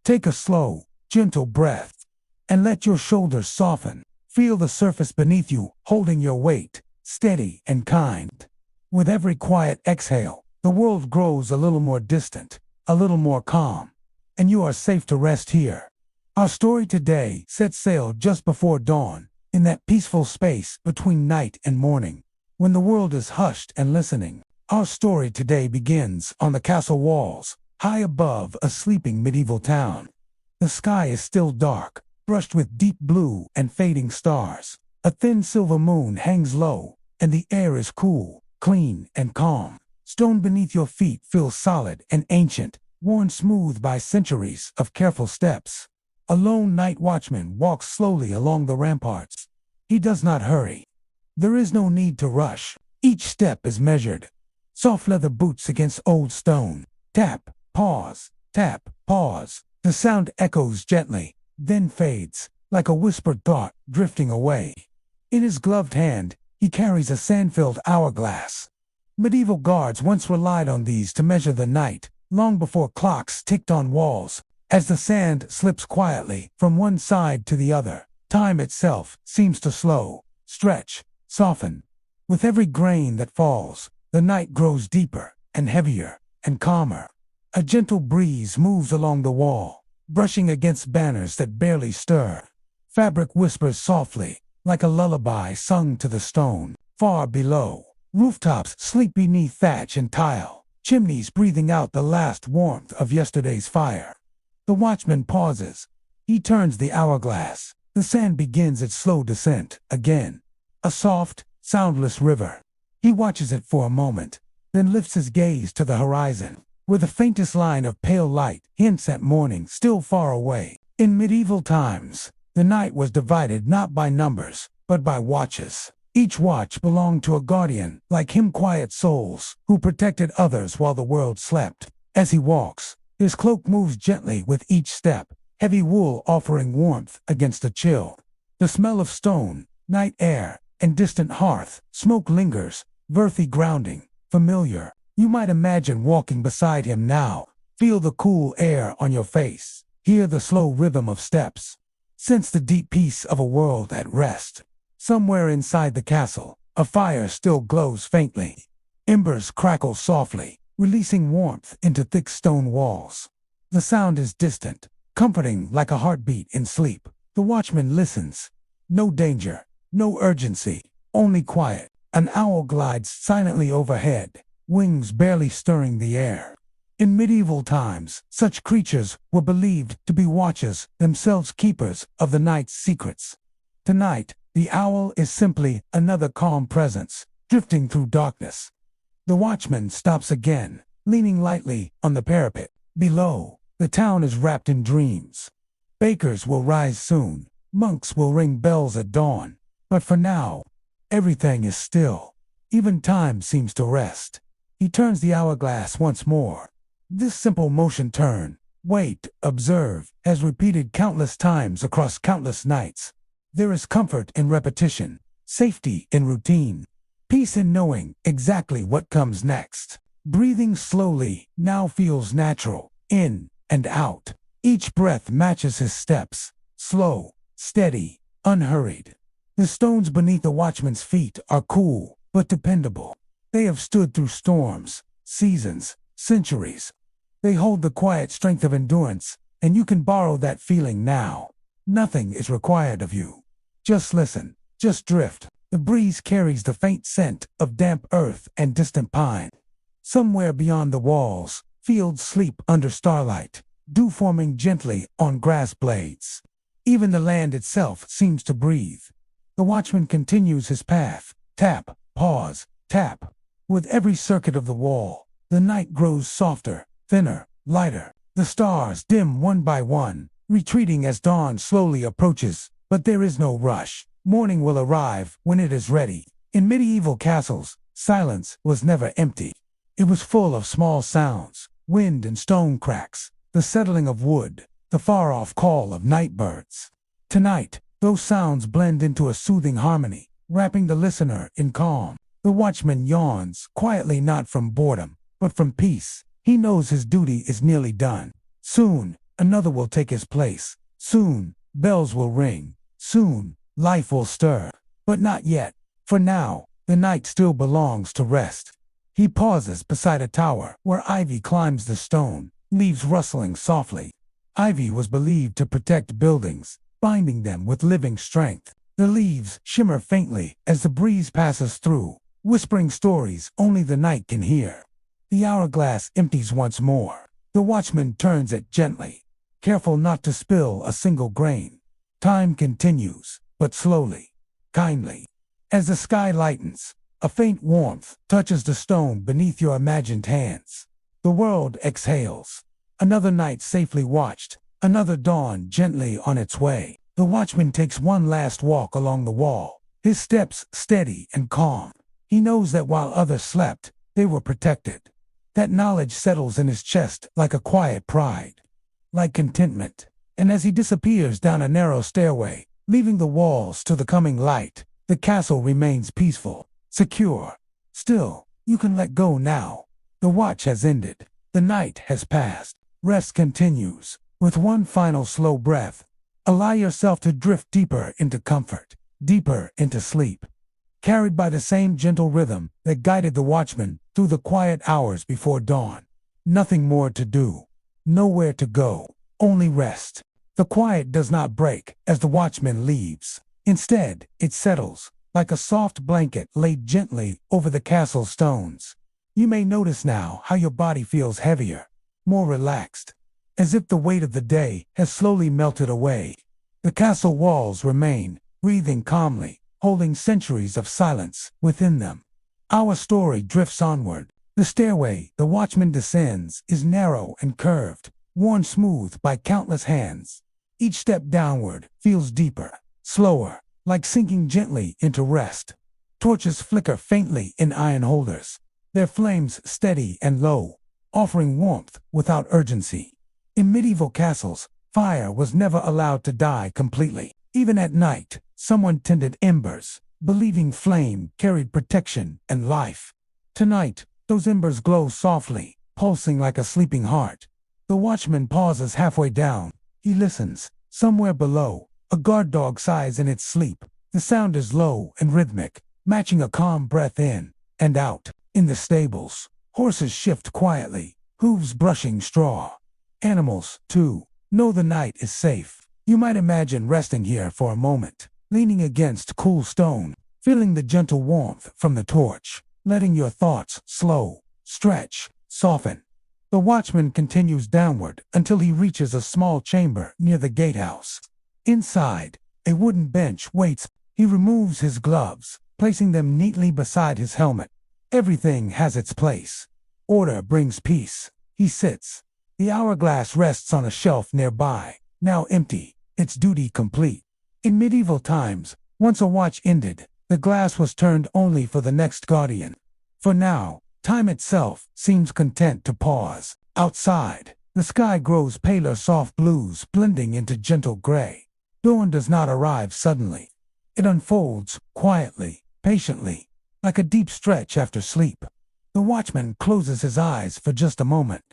Take a slow, gentle breath and let your shoulders soften. Feel the surface beneath you holding your weight, steady and kind. With every quiet exhale, the world grows a little more distant, a little more calm, and you are safe to rest here. Our story today sets sail just before dawn, in that peaceful space between night and morning, when the world is hushed and listening. Our story today begins on the castle walls, high above a sleeping medieval town. The sky is still dark, brushed with deep blue and fading stars. A thin silver moon hangs low, and the air is cool, clean, and calm. Stone beneath your feet feels solid and ancient, worn smooth by centuries of careful steps. A lone night watchman walks slowly along the ramparts. He does not hurry. There is no need to rush. Each step is measured. Soft leather boots against old stone. Tap, pause, tap, pause. The sound echoes gently, then fades, like a whispered thought drifting away. In his gloved hand, he carries a sand-filled hourglass. Medieval guards once relied on these to measure the night, long before clocks ticked on walls. As the sand slips quietly from one side to the other, time itself seems to slow, stretch, soften. With every grain that falls, the night grows deeper and heavier and calmer. A gentle breeze moves along the wall, brushing against banners that barely stir. Fabric whispers softly, like a lullaby sung to the stone. Far below, rooftops sleep beneath thatch and tile, chimneys breathing out the last warmth of yesterday's fire. The watchman pauses. He turns the hourglass. The sand begins its slow descent again. A soft, soundless river. He watches it for a moment, then lifts his gaze to the horizon, where the faintest line of pale light hints at morning still far away. In medieval times, the night was divided not by numbers, but by watches. Each watch belonged to a guardian, like him, quiet souls, who protected others while the world slept. As he walks, his cloak moves gently with each step, heavy wool offering warmth against the chill. The smell of stone, night air, and distant hearth smoke lingers, earthy grounding, familiar. You might imagine walking beside him now. Feel the cool air on your face. Hear the slow rhythm of steps. Sense the deep peace of a world at rest. Somewhere inside the castle, a fire still glows faintly. Embers crackle softly, releasing warmth into thick stone walls. The sound is distant, comforting like a heartbeat in sleep. The watchman listens. No danger, no urgency, only quiet. An owl glides silently overhead, wings barely stirring the air. In medieval times, such creatures were believed to be watchers, themselves keepers of the night's secrets. Tonight, the owl is simply another calm presence, drifting through darkness. The watchman stops again, leaning lightly on the parapet. Below, the town is wrapped in dreams. Bakers will rise soon, monks will ring bells at dawn. But for now, everything is still. Even time seems to rest. He turns the hourglass once more. This simple motion, turn, wait, observe, has repeated countless times across countless nights. There is comfort in repetition, safety in routine, peace in knowing exactly what comes next. Breathing slowly now feels natural, in and out. Each breath matches his steps, slow, steady, unhurried. The stones beneath the watchman's feet are cool, but dependable. They have stood through storms, seasons, centuries. They hold the quiet strength of endurance, and you can borrow that feeling now. Nothing is required of you. Just listen, just drift. The breeze carries the faint scent of damp earth and distant pine. Somewhere beyond the walls, fields sleep under starlight, dew forming gently on grass blades. Even the land itself seems to breathe. The watchman continues his path. Tap, pause, tap. With every circuit of the wall, the night grows softer, thinner, lighter. The stars dim one by one, retreating as dawn slowly approaches. But there is no rush. Morning will arrive when it is ready. In medieval castles, silence was never empty. It was full of small sounds, wind and stone cracks, the settling of wood, the far-off call of night birds. Tonight, those sounds blend into a soothing harmony, wrapping the listener in calm. The watchman yawns, quietly, not from boredom, but from peace. He knows his duty is nearly done. Soon, Another will take his place. Soon, bells will ring. Soon, life will stir. But not yet. For now, the night still belongs to rest. He pauses beside a tower where ivy climbs the stone, leaves rustling softly. Ivy was believed to protect buildings, binding them with living strength. The leaves shimmer faintly as the breeze passes through, whispering stories only the night can hear. The hourglass empties once more. The watchman turns it gently, careful not to spill a single grain. Time continues, but slowly, kindly. As the sky lightens, a faint warmth touches the stone beneath your imagined hands. The world exhales. Another night safely watched, another dawn gently on its way. The watchman takes one last walk along the wall, his steps steady and calm. He knows that while others slept, they were protected. That knowledge settles in his chest like a quiet pride, like contentment. And as he disappears down a narrow stairway, leaving the walls to the coming light, the castle remains peaceful, secure. Still, you can let go now. The watch has ended. The night has passed. Rest continues. With one final slow breath, allow yourself to drift deeper into comfort, deeper into sleep, carried by the same gentle rhythm that guided the watchman through the quiet hours before dawn. Nothing more to do, nowhere to go, only rest. The quiet does not break as the watchman leaves. Instead, it settles, like a soft blanket laid gently over the castle stones. You may notice now how your body feels heavier, more relaxed, as if the weight of the day has slowly melted away. The castle walls remain, breathing calmly, holding centuries of silence within them. Our story drifts onward. The stairway the watchman descends is narrow and curved, worn smooth by countless hands. Each step downward feels deeper, slower, like sinking gently into rest. Torches flicker faintly in iron holders, their flames steady and low, offering warmth without urgency. In medieval castles, fire was never allowed to die completely. Even at night, someone tended embers, believing flame carried protection and life. Tonight, those embers glow softly, pulsing like a sleeping heart. The watchman pauses halfway down. He listens. Somewhere below, a guard dog sighs in its sleep. The sound is low and rhythmic, matching a calm breath in and out. In the stables, horses shift quietly, hooves brushing straw. Animals, too, know the night is safe. You might imagine resting here for a moment, leaning against cool stone, feeling the gentle warmth from the torch, letting your thoughts slow, stretch, soften. The watchman continues downward until he reaches a small chamber near the gatehouse. Inside, a wooden bench waits. He removes his gloves, placing them neatly beside his helmet. Everything has its place. Order brings peace. He sits. The hourglass rests on a shelf nearby, now empty, its duty complete. In medieval times, once a watch ended, the glass was turned only for the next guardian. For now, time itself seems content to pause. Outside, the sky grows paler soft blues blending into gentle gray. Dawn does not arrive suddenly. It unfolds quietly, patiently, like a deep stretch after sleep. The watchman closes his eyes for just a moment,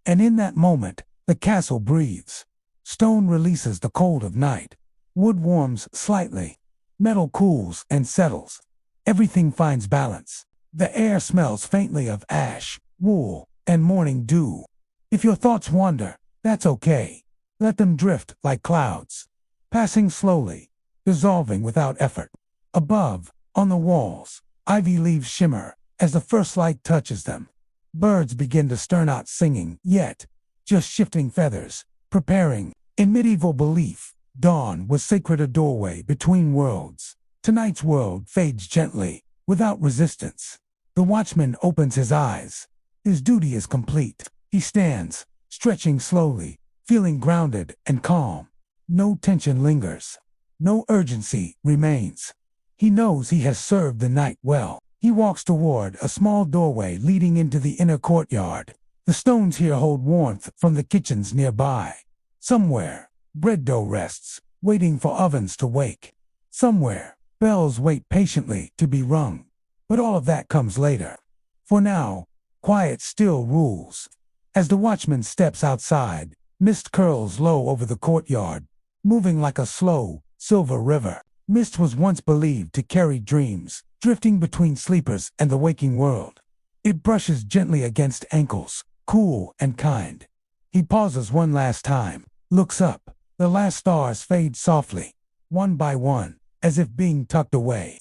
and in that moment, the castle breathes. Stone releases the cold of night. Wood warms slightly. Metal cools and settles. Everything finds balance. The air smells faintly of ash, wool, and morning dew. If your thoughts wander, that's okay. Let them drift like clouds, passing slowly, dissolving without effort. Above, on the walls, ivy leaves shimmer as the first light touches them. Birds begin to stir, not singing yet, just shifting feathers, preparing. In medieval belief, dawn was sacred, a doorway between worlds. Tonight's world fades gently, without resistance. The watchman opens his eyes. His duty is complete. He stands, stretching slowly, feeling grounded and calm. No tension lingers. No urgency remains. He knows he has served the night well. He walks toward a small doorway leading into the inner courtyard. The stones here hold warmth from the kitchens nearby. Somewhere, bread dough rests, waiting for ovens to wake. Somewhere, bells wait patiently to be rung. But all of that comes later. For now, quiet still rules. As the watchman steps outside, Mist curls low over the courtyard, moving like a slow, silver river. Mist was once believed to carry dreams, drifting between sleepers and the waking world. It brushes gently against ankles, cool and kind. He pauses one last time, looks up. The last stars fade softly, one by one, as if being tucked away.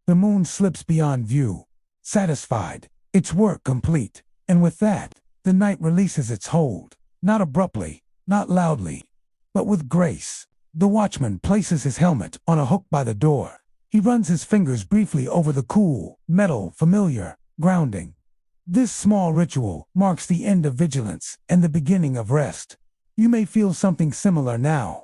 The moon slips beyond view, satisfied, its work complete, and with that, the night releases its hold, not abruptly, not loudly, but with grace. The watchman places his helmet on a hook by the door. He runs his fingers briefly over the cool, metal, familiar, grounding. This small ritual marks the end of vigilance and the beginning of rest. You may feel something similar now.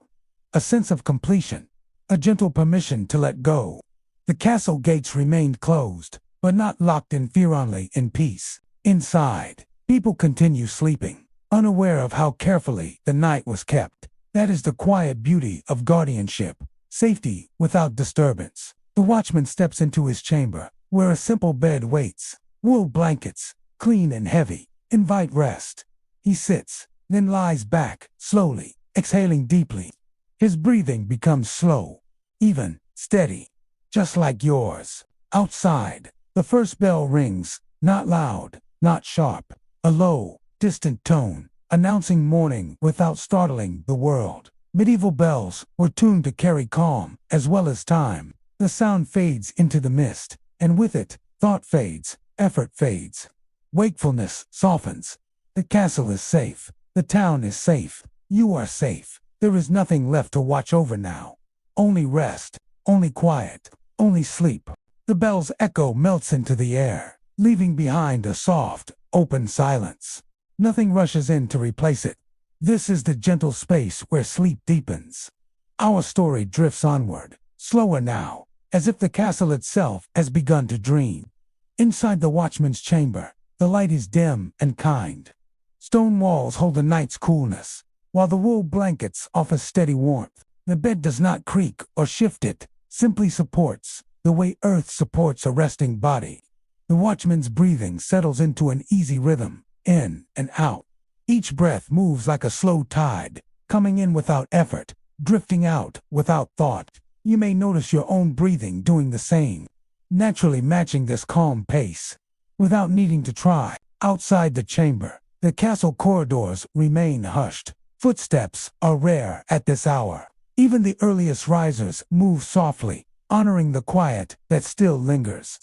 A sense of completion, a gentle permission to let go. The castle gates remained closed, but not locked inferiorly in peace. Inside, people continue sleeping, unaware of how carefully the night was kept. That is the quiet beauty of guardianship, safety without disturbance. The watchman steps into his chamber, where a simple bed waits. Wool blankets, clean and heavy, invite rest. He sits, then lies back, slowly, exhaling deeply. His breathing becomes slow, even, steady, just like yours. Outside, the first bell rings, not loud, not sharp, a low, distant tone, announcing morning without startling the world. Medieval bells were tuned to carry calm as well as time. The sound fades into the mist, and with it, thought fades, effort fades. Wakefulness softens. The castle is safe. The town is safe. You are safe. There is nothing left to watch over now. Only rest, only quiet, only sleep. The bell's echo melts into the air, leaving behind a soft, open silence. Nothing rushes in to replace it. This is the gentle space where sleep deepens. Our story drifts onward, slower now, as if the castle itself has begun to dream. Inside the watchman's chamber, the light is dim and kind. Stone walls hold the night's coolness, while the wool blankets offer steady warmth. The bed does not creak or shift, it simply supports, the way earth supports a resting body. The watchman's breathing settles into an easy rhythm, in and out. Each breath moves like a slow tide, coming in without effort, drifting out without thought. You may notice your own breathing doing the same, naturally matching this calm pace, without needing to try. Outside the chamber, the castle corridors remain hushed. Footsteps are rare at this hour. Even the earliest risers move softly, honoring the quiet that still lingers.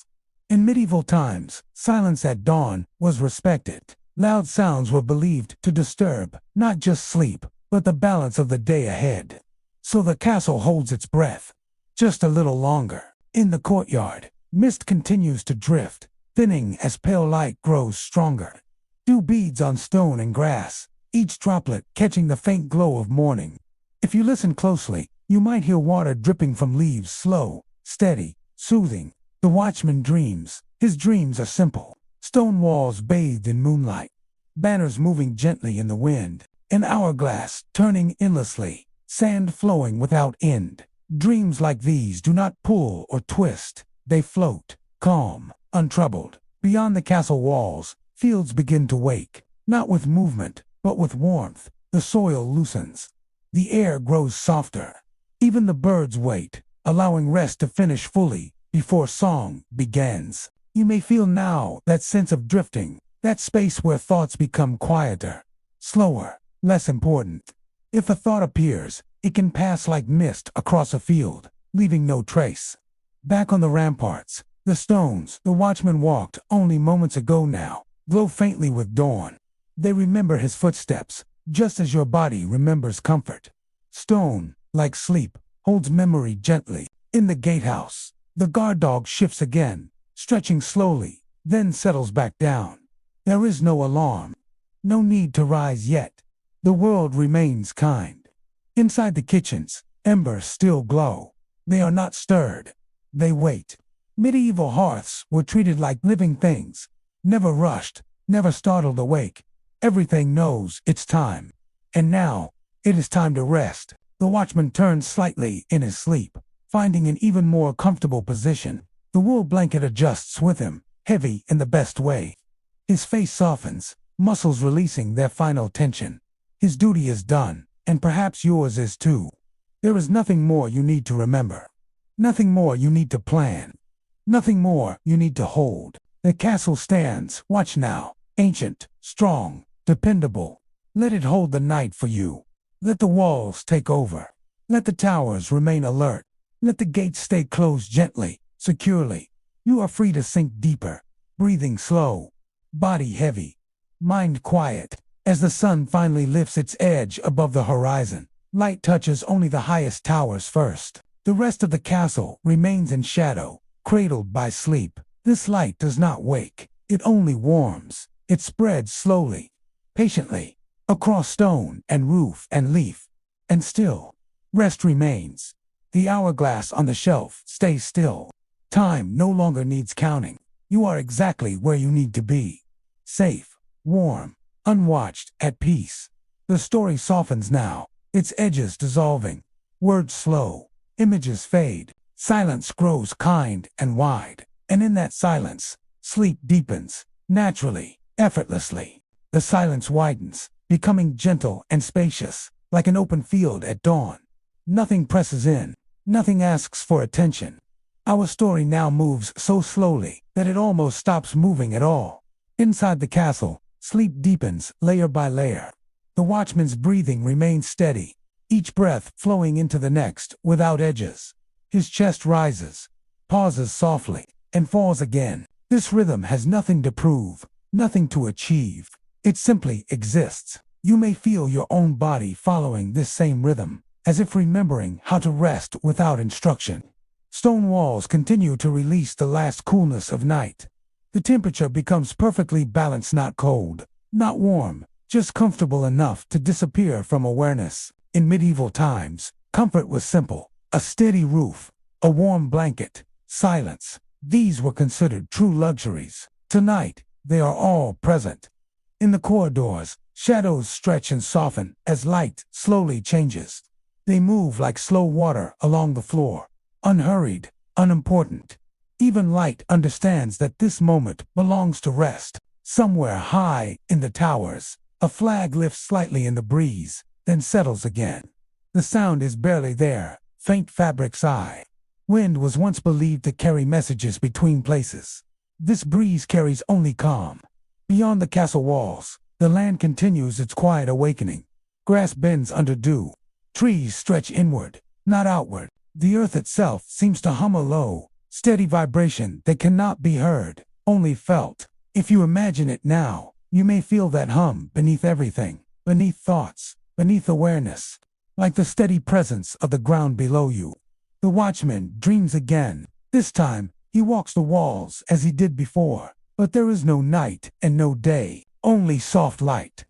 In medieval times, silence at dawn was respected. Loud sounds were believed to disturb not just sleep, but the balance of the day ahead. So the castle holds its breath, just a little longer. In the courtyard, mist continues to drift, thinning as pale light grows stronger. Dew beads on stone and grass, each droplet catching the faint glow of morning. If you listen closely, you might hear water dripping from leaves, slow, steady, soothing. The watchman dreams. His dreams are simple. Stone walls bathed in moonlight, banners moving gently in the wind, an hourglass turning endlessly, sand flowing without end. Dreams like these do not pull or twist. They float, calm, untroubled. Beyond the castle walls, fields begin to wake, not with movement, but with warmth. The soil loosens. The air grows softer. Even the birds wait, allowing rest to finish fully before song begins. You may feel now that sense of drifting, that space where thoughts become quieter, slower, less important. If a thought appears, it can pass like mist across a field, leaving no trace. Back on the ramparts, the stones the watchman walked only moments ago now glow faintly with dawn. They remember his footsteps, just as your body remembers comfort. Stone, like sleep, holds memory gently. In the gatehouse, the guard dog shifts again, stretching slowly, then settles back down. There is no alarm, no need to rise yet. The world remains kind. Inside the kitchens, embers still glow. They are not stirred. They wait. Medieval hearths were treated like living things, never rushed, never startled awake. Everything knows its time. And now, it is time to rest. The watchman turns slightly in his sleep, finding an even more comfortable position. The wool blanket adjusts with him, heavy in the best way. His face softens, muscles releasing their final tension. His duty is done, and perhaps yours is too. There is nothing more you need to remember. Nothing more you need to plan. Nothing more you need to hold. The castle stands, watch now, ancient, strong, dependable. Let it hold the night for you. Let the walls take over. Let the towers remain alert. Let the gates stay closed gently, securely. You are free to sink deeper, breathing slow, body heavy, mind quiet. As the sun finally lifts its edge above the horizon, light touches only the highest towers first. The rest of the castle remains in shadow, cradled by sleep. This light does not wake. It only warms. It spreads slowly, patiently, across stone and roof and leaf. And still, rest remains. The hourglass on the shelf stays still. Time no longer needs counting. You are exactly where you need to be. Safe, warm, unwatched, at peace. The story softens now, its edges dissolving. Words slow, images fade. Silence grows kind and wide. And in that silence, sleep deepens, naturally, effortlessly. The silence widens, becoming gentle and spacious, like an open field at dawn. Nothing presses in, nothing asks for attention. Our story now moves so slowly that it almost stops moving at all. Inside the castle, sleep deepens layer by layer. The watchman's breathing remains steady, each breath flowing into the next without edges. His chest rises, pauses softly, and falls again. This rhythm has nothing to prove, nothing to achieve. It simply exists. You may feel your own body following this same rhythm, as if remembering how to rest without instruction. Stone walls continue to release the last coolness of night. The temperature becomes perfectly balanced, not cold, not warm, just comfortable enough to disappear from awareness. In medieval times, comfort was simple: a steady roof, a warm blanket, silence. These were considered true luxuries. Tonight, they are all present. In the corridors, shadows stretch and soften as light slowly changes. They move like slow water along the floor, unhurried, unimportant. Even light understands that this moment belongs to rest. Somewhere high in the towers, a flag lifts slightly in the breeze, then settles again. The sound is barely there, faint fabric sigh. Wind was once believed to carry messages between places. This breeze carries only calm. Beyond the castle walls, the land continues its quiet awakening. Grass bends under dew. Trees stretch inward, not outward. The earth itself seems to hum a low, steady vibration that cannot be heard, only felt. If you imagine it now, you may feel that hum beneath everything, beneath thoughts, beneath awareness, like the steady presence of the ground below you. The watchman dreams again. This time, he walks the walls as he did before, but there is no night and no day, only soft light.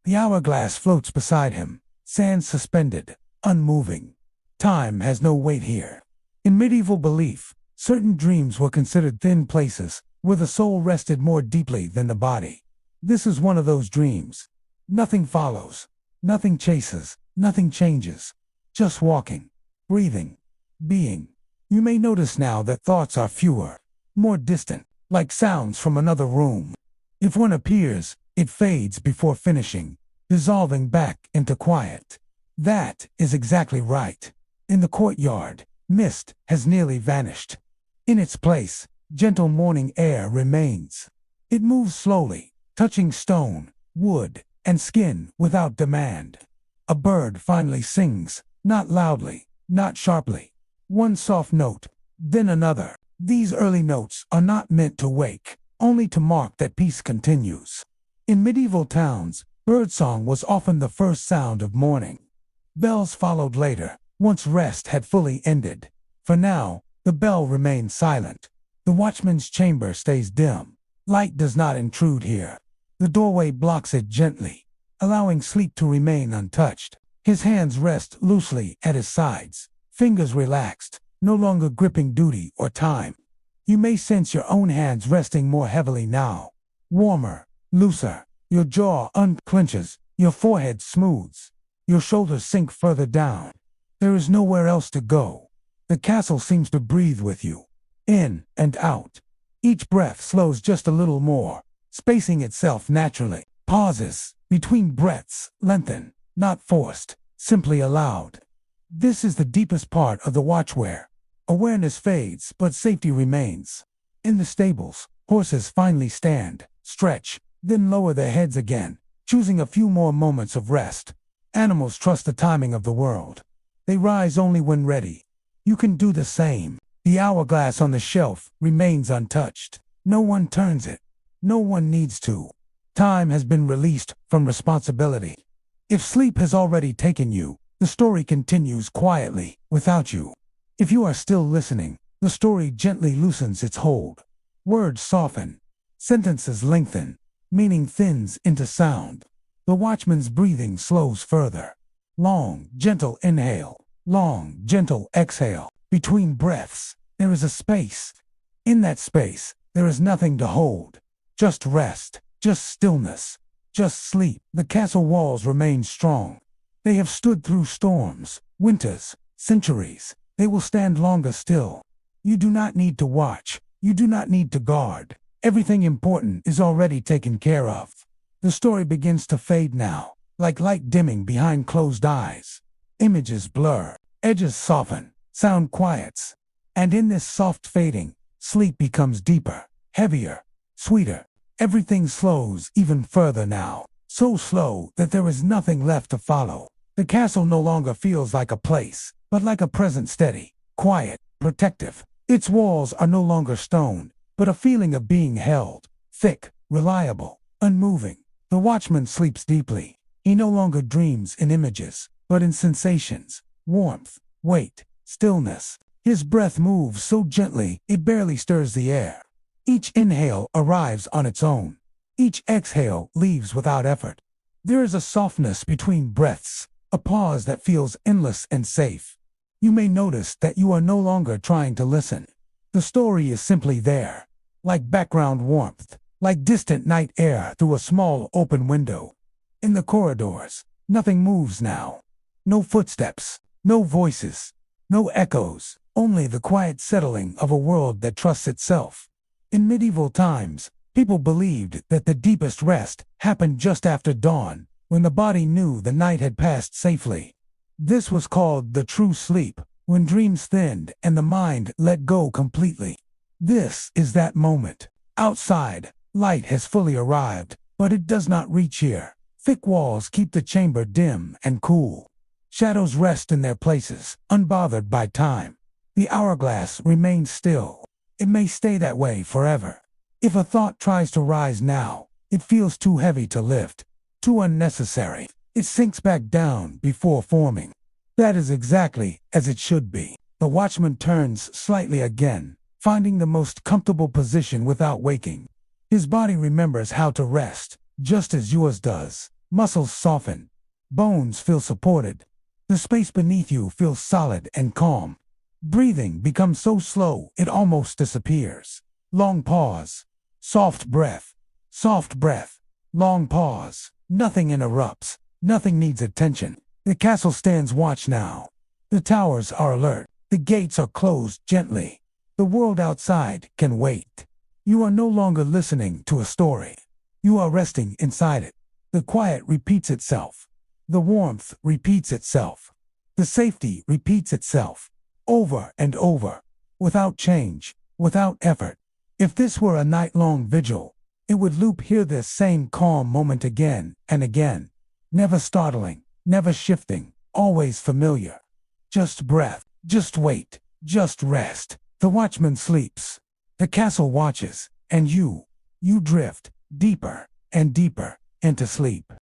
The hourglass floats beside him, sands suspended, unmoving. Time has no weight here. In medieval belief, certain dreams were considered thin places where the soul rested more deeply than the body. This is one of those dreams. Nothing follows, nothing chases, nothing changes. Just walking, breathing, being. You may notice now that thoughts are fewer, more distant, like sounds from another room. If one appears, it fades before finishing, dissolving back into quiet. That is exactly right. In the courtyard, mist has nearly vanished. In its place, gentle morning air remains. It moves slowly, touching stone, wood, and skin without demand. A bird finally sings, not loudly, not sharply. One soft note, then another. These early notes are not meant to wake, only to mark that peace continues. In medieval towns, birdsong was often the first sound of morning. Bells followed later, once rest had fully ended. For now, the bell remains silent. The watchman's chamber stays dim. Light does not intrude here. The doorway blocks it gently, allowing sleep to remain untouched. His hands rest loosely at his sides, fingers relaxed, no longer gripping duty or time. You may sense your own hands resting more heavily now. Warmer, looser. Your jaw unclenches, your forehead smooths. Your shoulders sink further down. There is nowhere else to go. The castle seems to breathe with you, in and out. Each breath slows just a little more, spacing itself naturally. Pauses between breaths lengthen. not forced, simply allowed. This is the deepest part of the watchware. Awareness fades, but safety remains. In the stables, horses finally stand, stretch, then lower their heads again, choosing a few more moments of rest. Animals trust the timing of the world. They rise only when ready. You can do the same. The hourglass on the shelf remains untouched. No one turns it. No one needs to. Time has been released from responsibility. If sleep has already taken you, the story continues quietly, without you. If you are still listening, the story gently loosens its hold. Words soften. Sentences lengthen. Meaning thins into sound. The watchman's breathing slows further. Long, gentle inhale. Long, gentle exhale. Between breaths, there is a space. In that space, there is nothing to hold. Just rest, just stillness, just sleep. The castle walls remain strong. They have stood through storms, winters, centuries. They will stand longer still. You do not need to watch. You do not need to guard. Everything important is already taken care of. The story begins to fade now, like light dimming behind closed eyes. Images blur, edges soften, sound quiets. And in this soft fading, sleep becomes deeper, heavier, sweeter. Everything slows even further now, so slow that there is nothing left to follow. The castle no longer feels like a place, but like a present steady, quiet, protective. Its walls are no longer stone, but a feeling of being held, thick, reliable, unmoving. The watchman sleeps deeply. He no longer dreams in images, but in sensations, warmth, weight, stillness. His breath moves so gently it barely stirs the air. Each inhale arrives on its own. Each exhale leaves without effort. There is a softness between breaths, a pause that feels endless and safe. You may notice that you are no longer trying to listen. The story is simply there, like background warmth, like distant night air through a small open window. In the corridors, nothing moves now. No footsteps, no voices, no echoes, only the quiet settling of a world that trusts itself. In medieval times, people believed that the deepest rest happened just after dawn, when the body knew the night had passed safely. This was called the true sleep, when dreams thinned and the mind let go completely. This is that moment. Outside, light has fully arrived, but it does not reach here. Thick walls keep the chamber dim and cool. Shadows rest in their places, unbothered by time. The hourglass remains still. It may stay that way forever. If a thought tries to rise now, it feels too heavy to lift, too unnecessary. It sinks back down before forming. That is exactly as it should be. The watchman turns slightly again, finding the most comfortable position without waking. His body remembers how to rest, just as yours does. Muscles soften. Bones feel supported. The space beneath you feels solid and calm. Breathing becomes so slow it almost disappears. Long pause. Soft breath. Soft breath. Long pause. Nothing interrupts. Nothing needs attention. The castle stands watch now. The towers are alert. The gates are closed gently. The world outside can wait. You are no longer listening to a story. You are resting inside it. The quiet repeats itself. The warmth repeats itself. The safety repeats itself. Over and over. Without change. Without effort. If this were a night-long vigil, it would loop here this same calm moment again and again. Never startling. Never shifting. Always familiar. Just breath. Just wait. Just rest. The watchman sleeps. The castle watches. And you drift deeper and deeper into sleep.